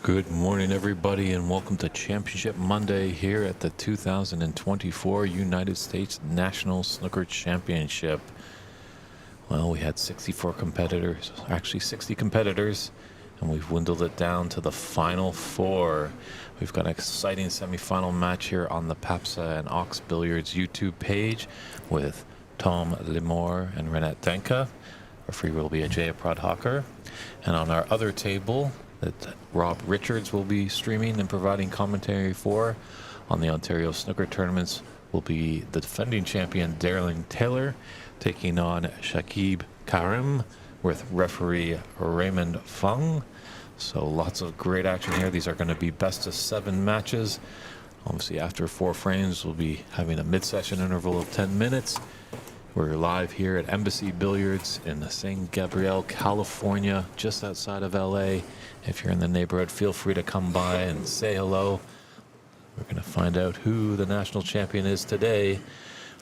Good morning, everybody, and welcome to Championship Monday here at the 2024 United States National Snooker Championship. Well, we had 64 competitors, actually 60 competitors, and we've dwindled it down to the final four. We've got an exciting semifinal match here on the Papsa and Ox Billiards YouTube page with Tom Limor and Renat Denka. Referee will be Ajay Pradhakar. And on our other table, that Rob Richards will be streaming and providing commentary for on the Ontario Snooker tournaments will be the defending champion Darren Taylor taking on Shakib Karim with referee Raymond Fung. So lots of great action here. These are going to be best of 7 matches. Obviously after 4 frames we'll be having a mid-session interval of 10 minutes. We're live here at Embassy Billiards in San Gabriel, California, just outside of LA. If you're in the neighborhood, feel free to come by and say hello. We're going to find out who the national champion is today.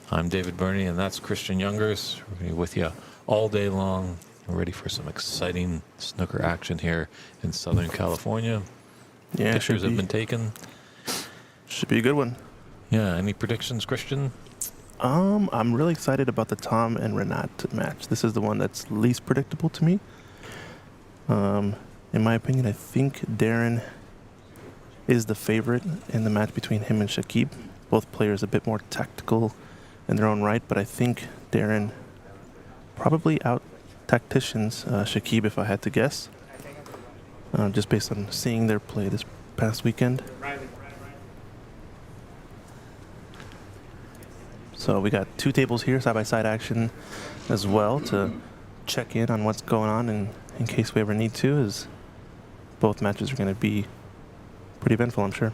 I'm David Burney, and that's Christian Youngers. We're going to be with you all day long. We're ready for some exciting snooker action here in Southern California. Yeah, pictures have been taken. Should be a good one. Yeah, any predictions, Christian? I'm really excited about the Tom and Renat match. This is the one that's least predictable to me. In my opinion, I think Darren is the favorite in the match between him and Shakib. Both players a bit more tactical in their own right, but I think Darren probably out-tacticians Shakib, if I had to guess, just based on seeing their play this past weekend. So we got 2 tables here, side-by-side action as well, to check in on what's going on in case we ever need to, as both matches are going to be pretty eventful, I'm sure.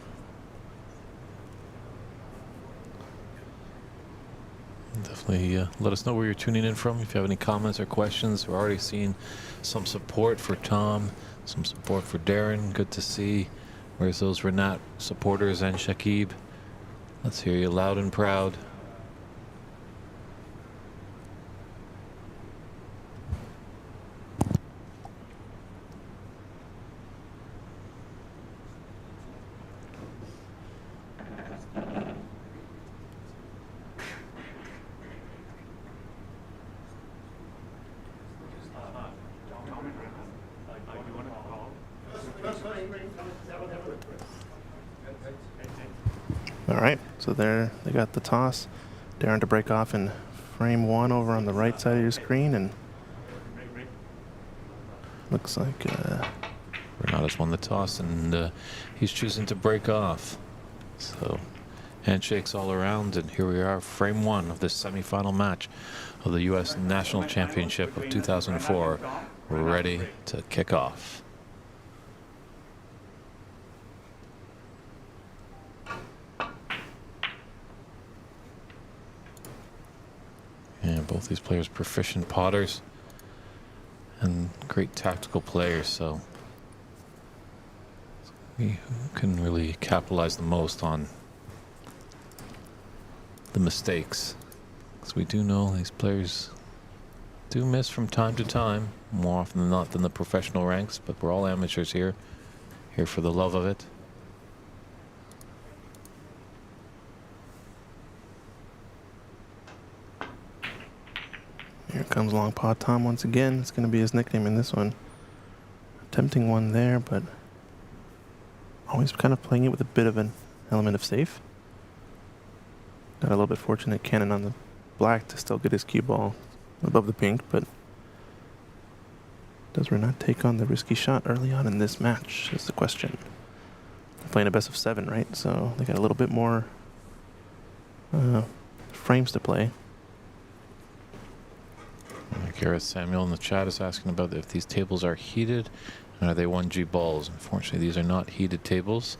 Definitely let us know where you're tuning in from. If you have any comments or questions, we're already seeing some support for Tom, some support for Darren. Good to see. Where's those Renat supporters and Shakib? Let's hear you loud and proud. All right, so there they got the toss. Darren to break off in frame 1 over on the right side of your screen, and looks like Renat has won the toss, and he's choosing to break off. So handshakes all around, and here we are, frame 1 of this semifinal match of the U.S. National Championship of 2004. We're ready to kick off. And both these players proficient potters and great tactical players, so who can really capitalize the most on the mistakes, because we do know these players do miss from time to time, more often than not than the professional ranks, but we're all amateurs here for the love of it. here comes Long Paw Tom once again. It's going to be his nickname in this one. Attempting one there, but always kind of playing it with a bit of an element of safe. Got a little bit fortunate cannon on the black to still get his cue ball above the pink, but does Renat take on the risky shot early on in this match is the question. They're playing a best of 7, right? So they got a little bit more frames to play. Gareth Samuel in the chat is asking about if these tables are heated and are they 1G balls. Unfortunately, these are not heated tables.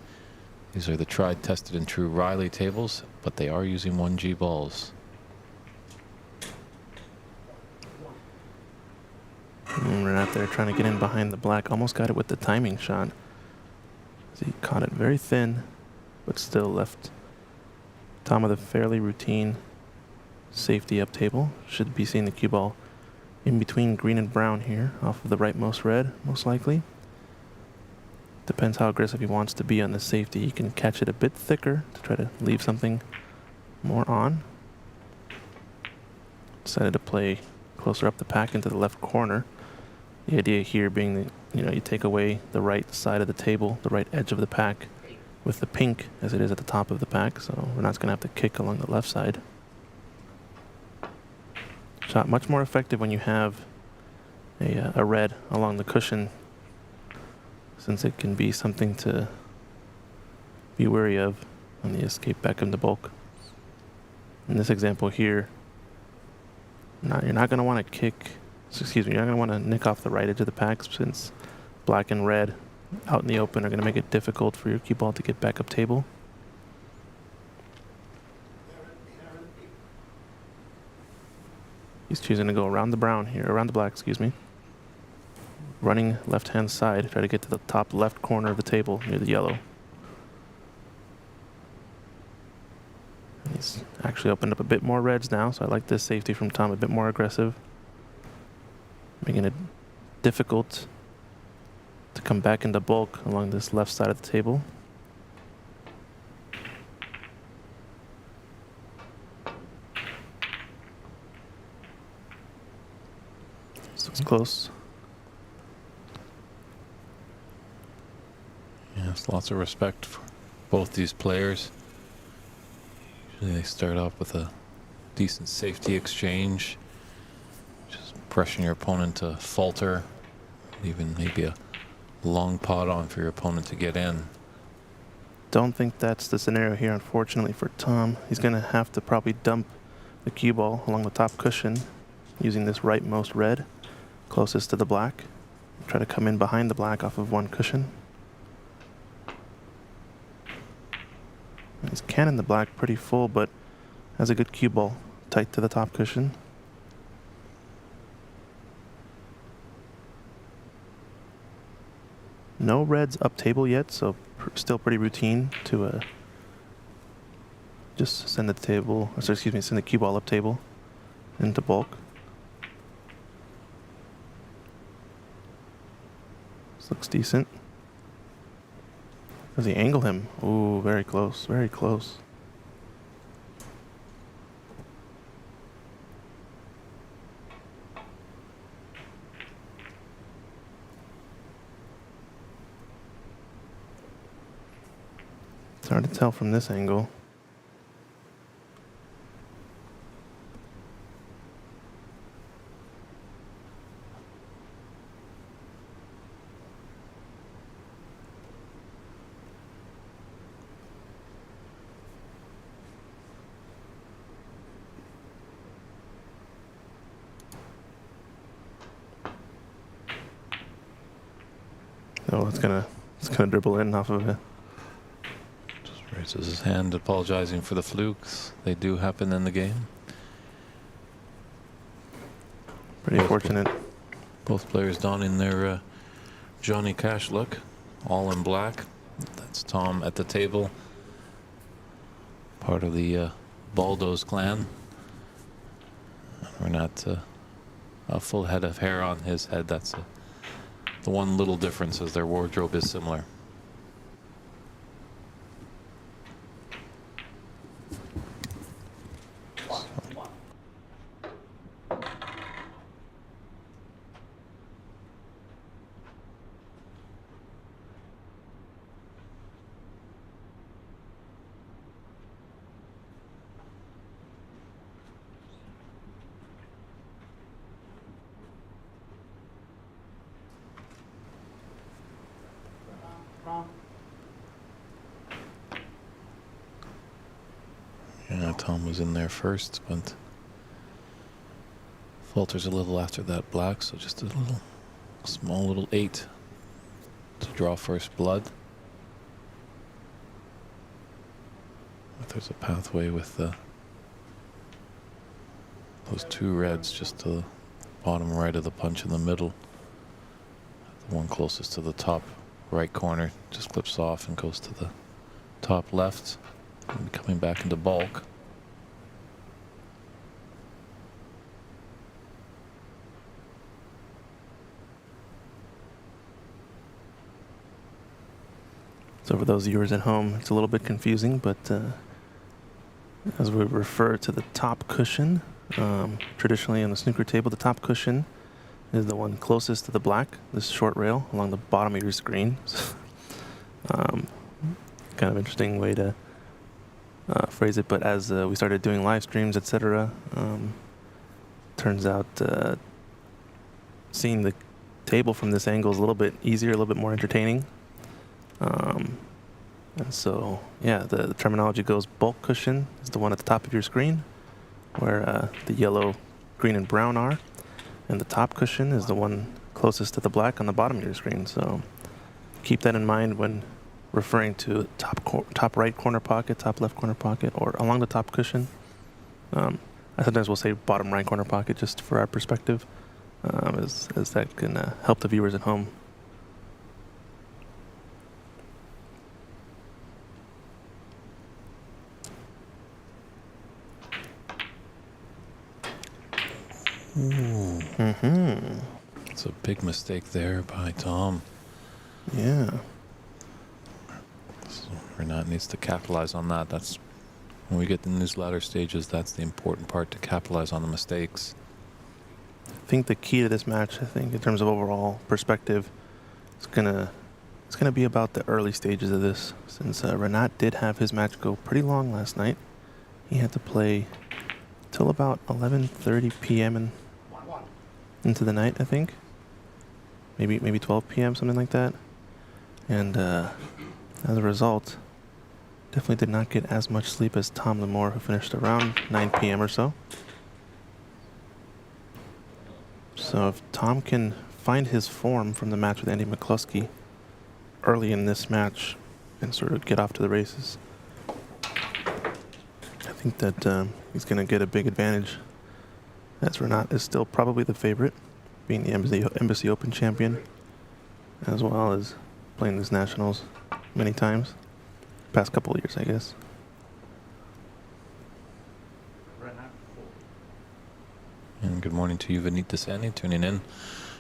These are the tried, tested, and true Riley tables, but they are using 1G balls. And Renat there trying to get in behind the black. Almost got it with the timing shot. He caught it very thin, but still left Tom with a fairly routine safety up table. Should be seeing the cue ball in between green and brown here, off of the rightmost red, most likely. Depends how aggressive he wants to be on the safety. He can catch it a bit thicker to try to leave something more on. Decided to play closer up the pack into the left corner. The idea here being that, you take away the right side of the table, the right edge of the pack, with the pink as it is at the top of the pack, so we're not going to have to kick along the left side. Shot much more effective when you have a red along the cushion, since it can be something to be wary of on the escape back into bulk. In this example here, you're not going to want to you're not going to want to nick off the right edge of the pack, since black and red out in the open are going to make it difficult for your cue ball to get back up table. He's choosing to go around the black, excuse me. Running left-hand side, try to get to the top left corner of the table near the yellow. He's actually opened up a bit more reds now, so I like this safety from Tom, a bit more aggressive. Making it difficult to come back into bulk along this left side of the table. So it's close. Yes, lots of respect for both these players. Usually they start off with a decent safety exchange, just pressuring your opponent to falter, even maybe a long pot on for your opponent to get in. Don't think that's the scenario here, unfortunately, for Tom. He's going to have to probably dump the cue ball along the top cushion using this rightmost red closest to the black. Try to come in behind the black off of one cushion. He's cannon the black pretty full, but has a good cue ball tight to the top cushion. No reds up table yet, so still pretty routine to just send the send the cue ball up table into bulk. This looks decent. Does he angle him? Ooh, very close, very close. It's hard to tell from this angle. Oh, it's gonna dribble in off of it. Just raises his hand, apologizing for the flukes. They do happen in the game. Pretty fortunate. Both players donning their Johnny Cash look, all in black. That's Tom at the table, part of the Baldo's clan. We're not a full head of hair on his head. That's the one little difference, as their wardrobe is similar. Yeah, Tom was in there first, but falters a little after that black, so just a small little 8 to draw first blood. But there's a pathway with those two reds just to the bottom right of the punch in the middle. The one closest to the top right corner just clips off and goes to the top left. And coming back into bulk. So for those viewers at home, it's a little bit confusing, but as we refer to the top cushion, traditionally on the snooker table, the top cushion is the one closest to the black, this short rail along the bottom of your screen. Kind of interesting way to phrase it, but as we started doing live streams, etc., turns out seeing the table from this angle is a little bit easier, a little bit more entertaining. And so, yeah, the terminology goes bulk cushion is the one at the top of your screen, where the yellow, green, and brown are. And the top cushion is the one closest to the black on the bottom of your screen. So keep that in mind when referring to top right corner pocket, top left corner pocket, or along the top cushion. I sometimes will say bottom right corner pocket just for our perspective, as that can help the viewers at home. Ooh. It's a big mistake there by Tom. Yeah. So Renat needs to capitalize on that. That's when we get in these latter stages, that's the important part, to capitalize on the mistakes. I think the key to this match, I think, in terms of overall perspective, it's gonna be about the early stages of this. Since Renat did have his match go pretty long last night, he had to play till about 11:30 p.m. and into the night, I think. Maybe 12 p.m., something like that. And as a result, definitely did not get as much sleep as Tom Lamore, who finished around 9 p.m. or so. So if Tom can find his form from the match with Andy McCluskey early in this match and sort of get off to the races, I think that he's going to get a big advantage, as Renat is still probably the favorite, being the Embassy Open champion, as well as playing these nationals many times. Past couple of years, I guess. And good morning to you, Vinit Desani, tuning in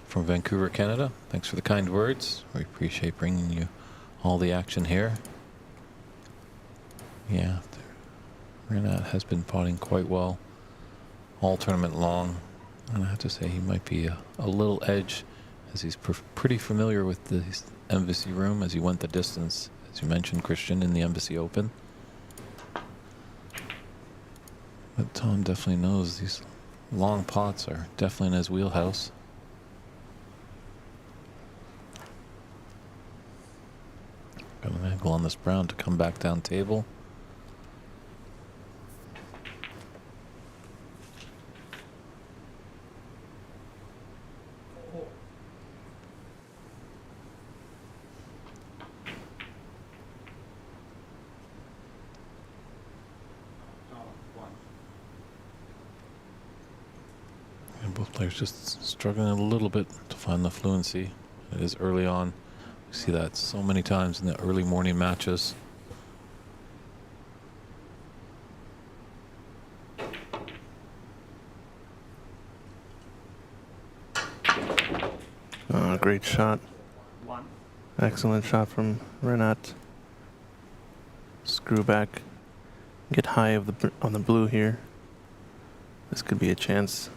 from Vancouver, Canada. Thanks for the kind words. We appreciate bringing you all the action here. Yeah, Renat has been potting quite well all tournament long. And I have to say he might be a little edge, as he's pretty familiar with the Embassy room, as he went the distance, as you mentioned, Christian, in the Embassy Open. But Tom definitely knows these long pots are definitely in his wheelhouse. Got an angle on this brown to come back down table. Both players just struggling a little bit to find the fluency. It is early on. We see that so many times in the early morning matches. Great shot. Excellent shot from Renat. Screw back. Get high on the blue here. This could be a chance.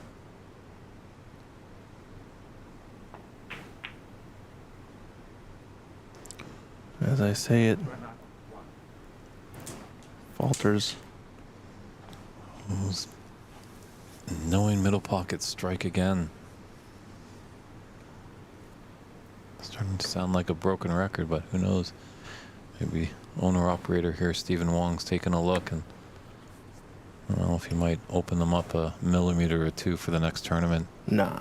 As I say it, falters. Those knowing middle pocket strike again. Starting to sound like a broken record, but who knows? Maybe owner-operator here, Stephen Wong's taking a look, and I don't know if he might open them up a millimeter or two for the next tournament. Nah,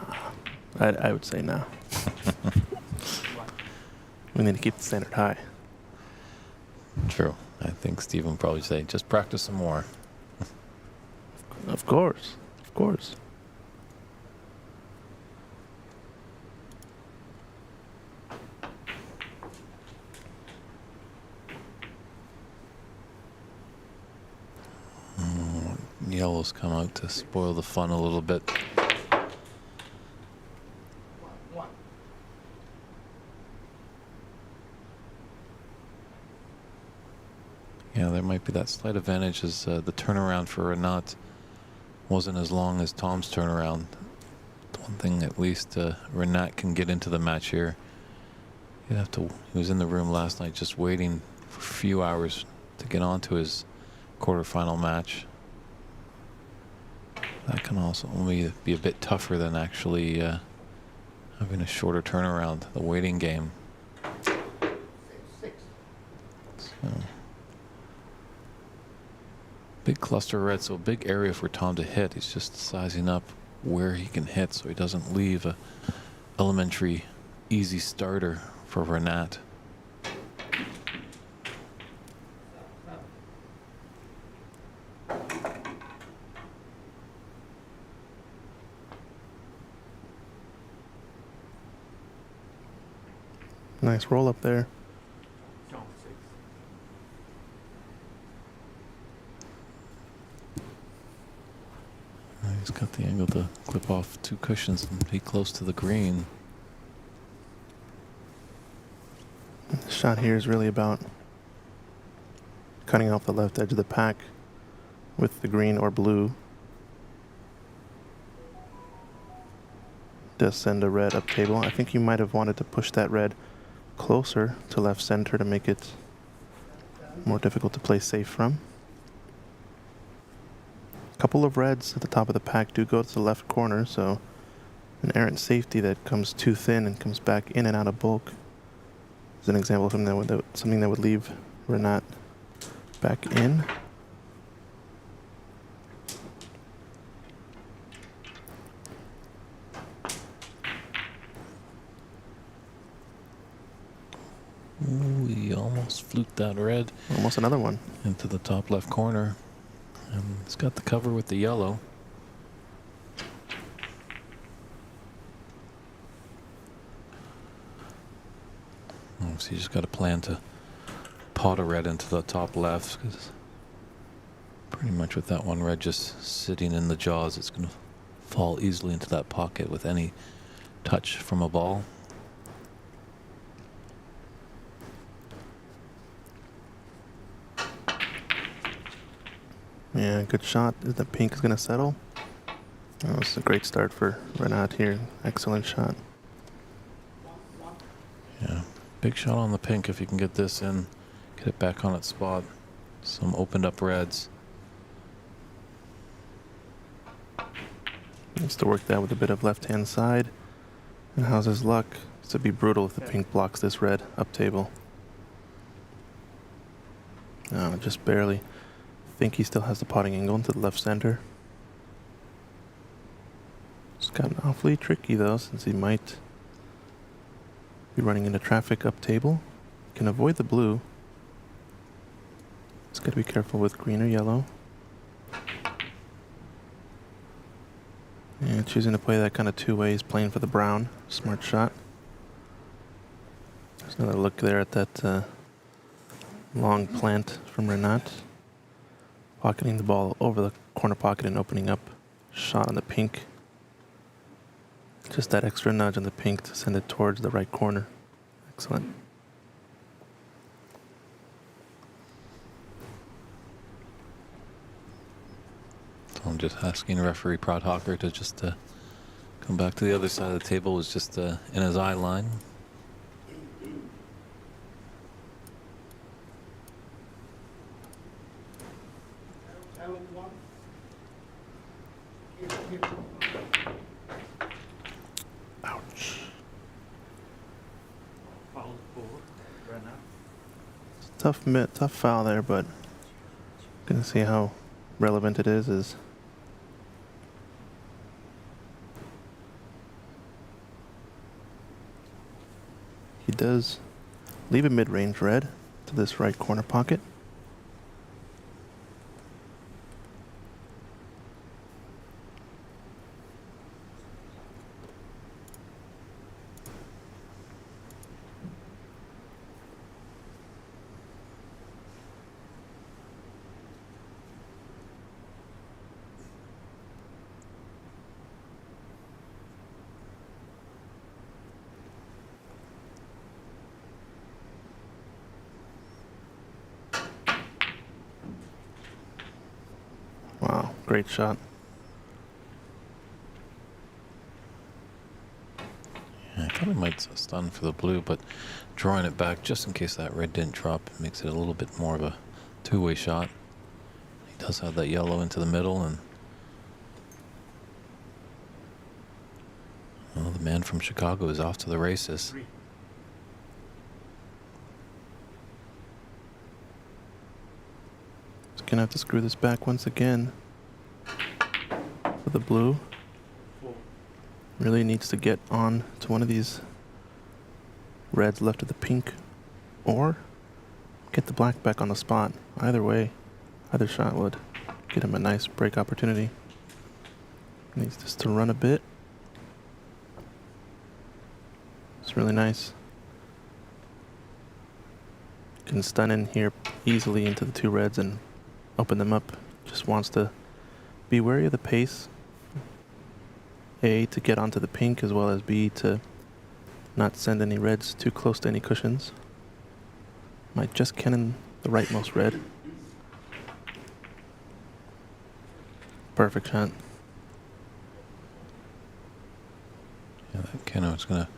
I would say nah. We need to keep the standard high. True. I think Stephen would probably say, just practice some more. Of course. Of course. Yellows come out to spoil the fun a little bit. Yeah, there might be that slight advantage as the turnaround for Renat wasn't as long as Tom's turnaround. The one thing at least Renat can get into the match here. He'd have to. He was in the room last night just waiting for a few hours to get onto his quarterfinal match. That can also only be a bit tougher than actually having a shorter turnaround, the waiting game. So, big cluster red, so big area for Tom to hit. He's just sizing up where he can hit so he doesn't leave a elementary easy starter for Renat. Nice roll up there. He's got the angle to clip off 2 cushions and be close to the green. The shot here is really about cutting off the left edge of the pack with the green or blue. Does send a red up table. I think you might have wanted to push that red closer to left center to make it more difficult to play safe from. A couple of reds at the top of the pack do go to the left corner, so an errant safety that comes too thin and comes back in and out of bulk is an example of something that would leave Renat back in. Ooh, he almost fluked that red. Almost another one. Into the top left corner. And he's got the cover with the yellow. So you just got to plan to pot a red into the top left, because pretty much with that one red just sitting in the jaws, it's going to fall easily into that pocket with any touch from a ball. Yeah, good shot. The pink is going to settle. Oh, it's a great start for Renat here. Excellent shot. Yeah, big shot on the pink if you can get this in, get it back on its spot. Some opened up reds. Needs to work that with a bit of left-hand side. And how's his luck? It's to be brutal if the pink blocks this red up table. Oh, just barely. I think he still has the potting angle into the left center. It's gotten awfully tricky though, since he might be running into traffic up table. Can avoid the blue. Just gotta be careful with green or yellow. And choosing to play that kind of 2 ways, playing for the brown. Smart shot. There's another look there at that long plant from Renat. Pocketing the ball over the corner pocket and opening up. Shot on the pink. Just that extra nudge on the pink to send it towards the right corner. Excellent. So I'm just asking referee Prod Hawker to just come back to the other side of the table. Was just in his eye line. Ouch. Tough foul there, but gonna see how relevant it is he does leave a mid-range red to this right corner pocket. Great shot. Yeah, I thought he might stun for the blue, but drawing it back just in case that red didn't drop makes it a little bit more of a two-way shot. He does have that yellow into the middle, and well, the man from Chicago is off to the races. Just gonna have to screw this back once again. For the blue. Really needs to get on to one of these reds left of the pink, or get the black back on the spot. Either way, either shot would get him a nice break opportunity. Needs just to run a bit. It's really nice. Can stun in here easily into the two reds and open them up. Just wants to be wary of the pace. A, to get onto the pink, as well as B, to not send any reds too close to any cushions. Might just cannon the rightmost red. Perfect shot. Yeah, that cannon is going to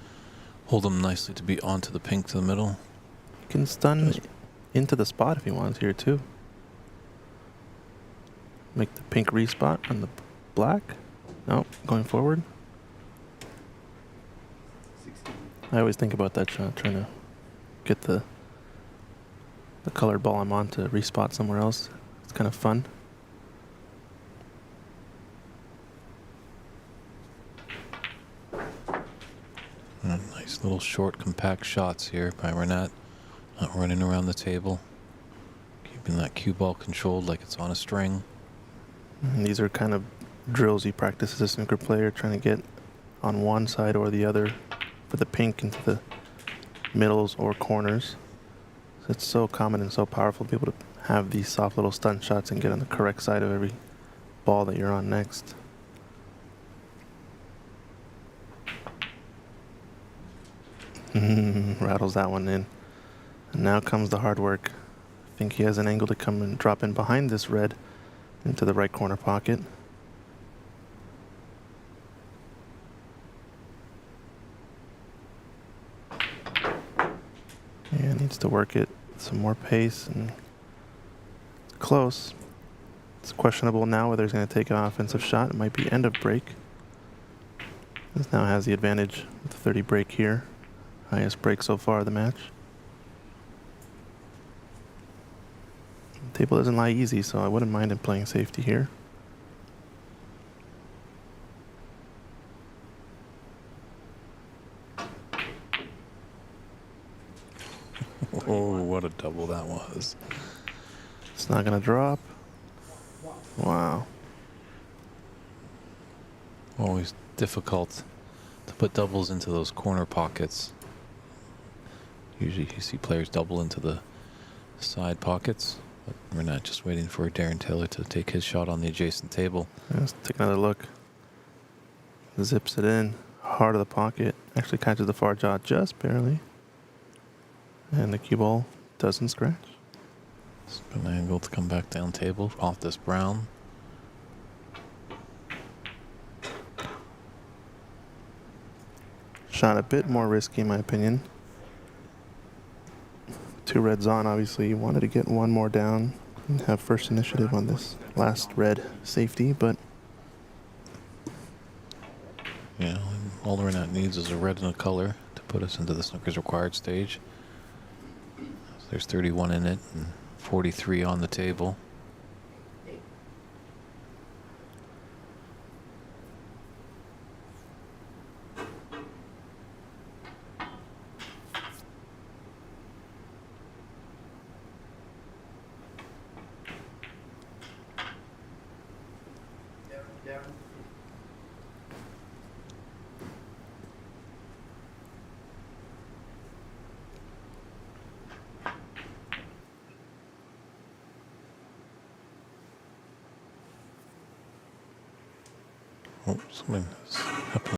hold him nicely to be onto the pink to the middle. You can stun into the spot if he wants here too. Make the pink respot on the black. No, going forward. I always think about that shot, trying to get the colored ball I'm on to respot somewhere else. It's kind of fun. Nice little short, compact shots here by Renat. Not running around the table. Keeping that cue ball controlled like it's on a string. And these are kind of drills you practice as a snooker player, trying to get on one side or the other for the pink into the middles or corners. So it's so common and so powerful to be able to have these soft little stun shots and get on the correct side of every ball that you're on next. Rattles that one in. And now comes the hard work. I think he has an angle to come and drop in behind this red into the right corner pocket. Yeah, needs to work it some more pace, and close. It's questionable now whether he's going to take an offensive shot. It might be end of break. This now has the advantage with the 30 break here. Highest break so far of the match. The table doesn't lie easy, so I wouldn't mind him playing safety here. Oh, what a double that was. It's not going to drop. Wow. Always difficult to put doubles into those corner pockets. Usually you see players double into the side pockets, but we're not. Just waiting for Darren Taylor to take his shot on the adjacent table. Let's take another look. Zips it in. Heart of the pocket. Actually catches the far jaw just barely. And the cue ball doesn't scratch. An angle to come back down table off this brown. Shot a bit more risky in my opinion. Two reds on, obviously you wanted to get one more down and have first initiative on this last red safety, but Yeah, all the Renat needs is a red and a color to put us into the snooker's required stage. So there's 31 in it and 43 on the table. Oh, something